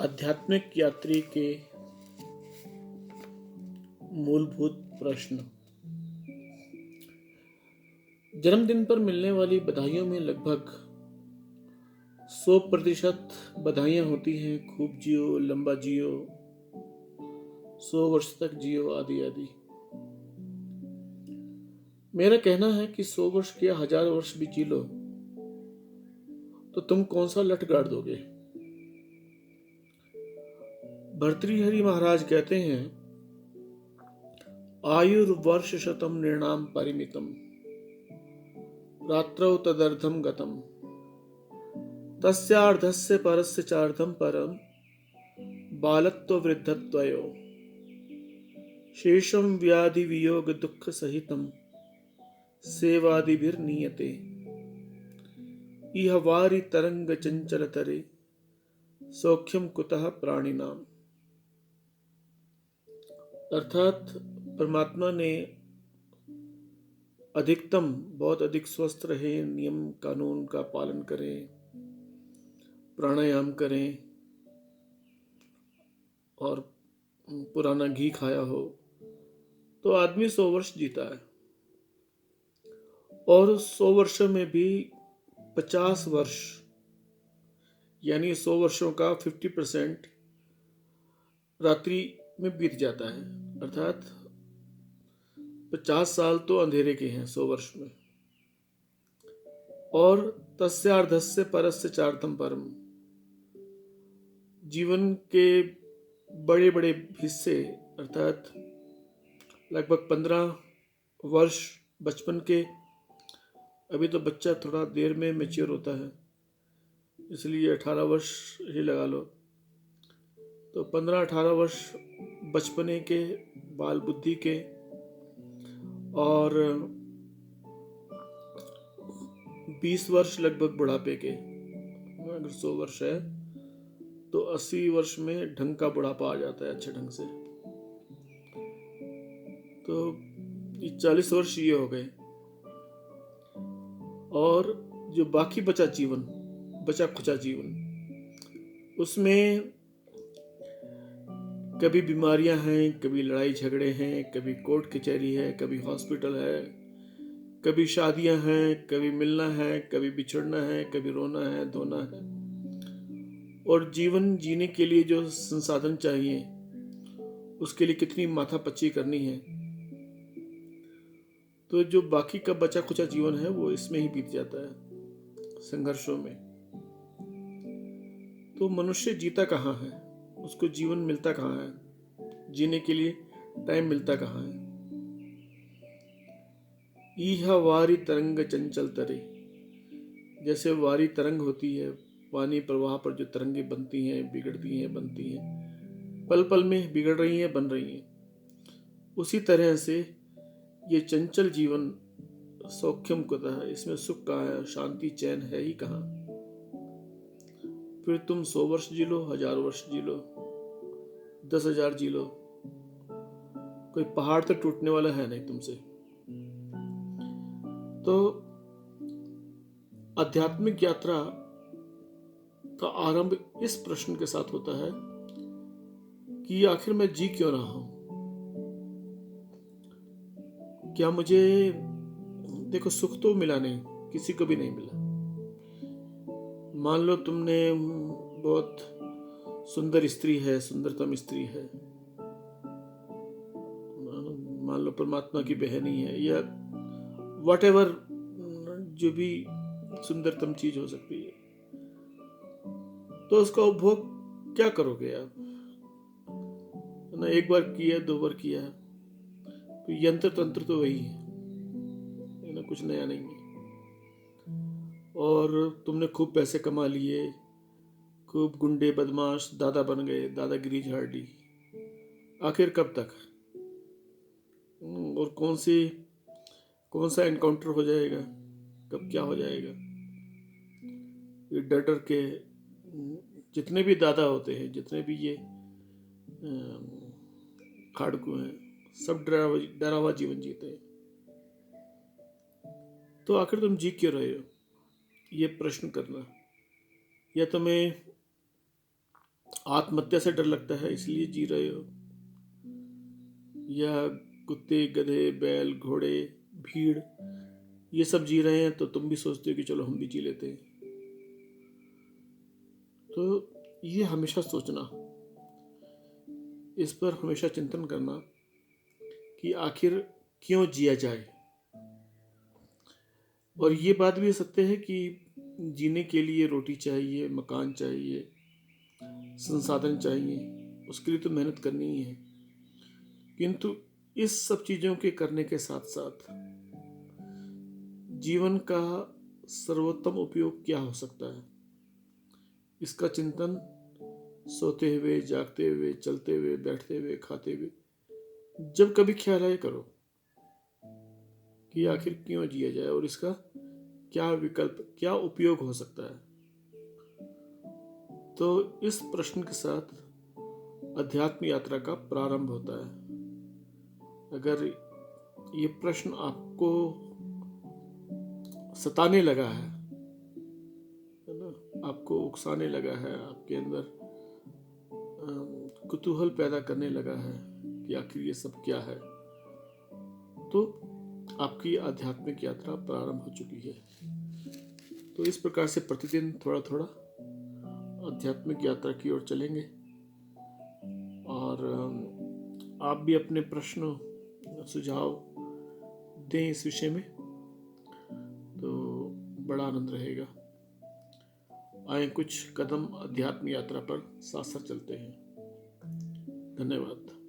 आध्यात्मिक यात्री के मूलभूत प्रश्न। जन्मदिन पर मिलने वाली बधाइयों में लगभग 100% बधाइयां होती हैं। खूब जियो, लंबा जियो, 100 वर्ष तक जियो, आदि आदि। मेरा कहना है कि 100 वर्ष या 1000 वर्ष भी जी लो तो तुम कौन सा लठ गाड़ दोगे। भर्तृहरि महाराज कहते हैं, आयुर्वर्ष शतम निर्णाम परिमितम रात्रौ तदर्धम गतम तस्यार्धस्य परस्य चार्धम परम बालत्व वृद्धत्वयो शेषम व्याधि वियोग दुख सहितम सेवादिभिर्नीयते इह वारि तरंग चंचल तरे सौख्यम कुतः प्राणिनाम। अर्थात परमात्मा ने अधिकतम बहुत अधिक स्वस्थ रहे, नियम कानून का पालन करें, प्राणायाम करें और पुराना घी खाया हो तो आदमी 100 वर्ष जीता है। और 100 वर्षों में भी 50 वर्ष यानी 100 वर्षों का 50% रात्रि में बीत जाता है। अर्थात 50 साल तो अंधेरे के हैं 100 वर्ष में। और तस्यार्धस्य परस्य चार्धम परम, जीवन के बड़े बड़े हिस्से अर्थात लगभग 15 वर्ष बचपन के, अभी तो बच्चा थोड़ा देर में मैच्योर होता है इसलिए 18 वर्ष ही लगा लो, तो 15-18 वर्ष बचपने के, बाल बुद्धि के, और 20 वर्ष लगभग बुढ़ापे के। अगर 100 वर्ष है तो 80 वर्ष में ढंग का बुढ़ापा आ जाता है अच्छे ढंग से। तो 40 वर्ष ये हो गए। और जो बाकी बचा जीवन, बचा खुचा जीवन, उसमें कभी बीमारियां हैं, कभी लड़ाई झगड़े हैं, कभी कोर्ट कचहरी है, कभी हॉस्पिटल है, कभी शादियां हैं, कभी मिलना है, कभी बिछड़ना है, कभी रोना है, धोना है। और जीवन जीने के लिए जो संसाधन चाहिए उसके लिए कितनी माथापच्ची करनी है। तो जो बाकी का बचा खुचा जीवन है वो इसमें ही बीत जाता है, संघर्षों में। तो मनुष्य जीता कहाँ है, उसको जीवन मिलता कहाँ है, जीने के लिए टाइम मिलता कहाँ है। ईहा वारी तरंग चंचल तरे, जैसे वारी तरंग होती है, पानी प्रवाह पर जो तरंगे बनती हैं, बिगड़ती हैं, बनती हैं, पल पल में बिगड़ रही हैं, बन रही हैं, उसी तरह से ये चंचल जीवन सौख्यम कुतः, इसमें सुख कहाँ है, शांति चैन है ही कहाँ। फिर तुम 100 वर्ष जी लो, 1000 वर्ष जी लो, 10,000 जी लो, कोई पहाड़ तो टूटने वाला है नहीं तुमसे। तो आध्यात्मिक यात्रा का आरंभ इस प्रश्न के साथ होता है कि आखिर मैं जी क्यों रहा हूं। क्या मुझे, देखो सुख तो मिला नहीं, किसी को भी नहीं मिला। मान लो तुमने बहुत सुंदर स्त्री है, सुंदरतम स्त्री है, मान लो परमात्मा की बहनी है, या व्हाटएवर जो भी सुंदरतम चीज हो सकती है, तो उसका उपभोग क्या करोगे आप ना। एक बार किया, 2 बार किया, तो यंत्र तंत्र तो वही है ना, कुछ नया नहीं है। और तुमने खूब पैसे कमा लिए, खूब गुंडे बदमाश दादा बन गए, दादागिरी झाड़ ली, आखिर कब तक। और कौन सा एनकाउंटर हो जाएगा, कब क्या हो जाएगा। ये डर डर के जितने भी दादा होते हैं, जितने भी ये खाड़कू हैं, सब डरा हुआ जीवन जीते हैं। तो आखिर तुम जी क्यों रहे हो, ये प्रश्न करना। या तुम्हें आत्महत्या से डर लगता है इसलिए जी रहे हो, या कुत्ते, गधे, बैल, घोड़े, भीड़, ये सब जी रहे हैं तो तुम भी सोचते हो कि चलो हम भी जी लेते हैं। तो ये हमेशा सोचना, इस पर हमेशा चिंतन करना कि आखिर क्यों जिया जाए। और ये बात भी सत्य है कि जीने के लिए रोटी चाहिए, मकान चाहिए, संसाधन चाहिए, उसके लिए तो मेहनत करनी ही है। किंतु इस सब चीज़ों के करने के साथ साथ जीवन का सर्वोत्तम उपयोग क्या हो सकता है, इसका चिंतन सोते हुए, जागते हुए, चलते हुए, बैठते हुए, खाते हुए, जब कभी ख्याल आए करो कि आखिर क्यों जिया जाए और इसका क्या विकल्प, क्या उपयोग हो सकता है। तो इस प्रश्न के साथ अध्यात्म यात्रा का प्रारंभ होता है। अगर ये प्रश्न आपको सताने लगा है ना, आपको उकसाने लगा है, आपके अंदर कुतूहल पैदा करने लगा है कि आखिर ये सब क्या है, तो आपकी आध्यात्मिक यात्रा प्रारंभ हो चुकी है। तो इस प्रकार से प्रतिदिन थोड़ा थोड़ा आध्यात्मिक यात्रा की ओर चलेंगे। और आप भी अपने प्रश्न, सुझाव दें इस विषय में, तो बड़ा आनंद रहेगा। आए कुछ कदम अध्यात्म यात्रा पर साथ साथ चलते हैं। धन्यवाद।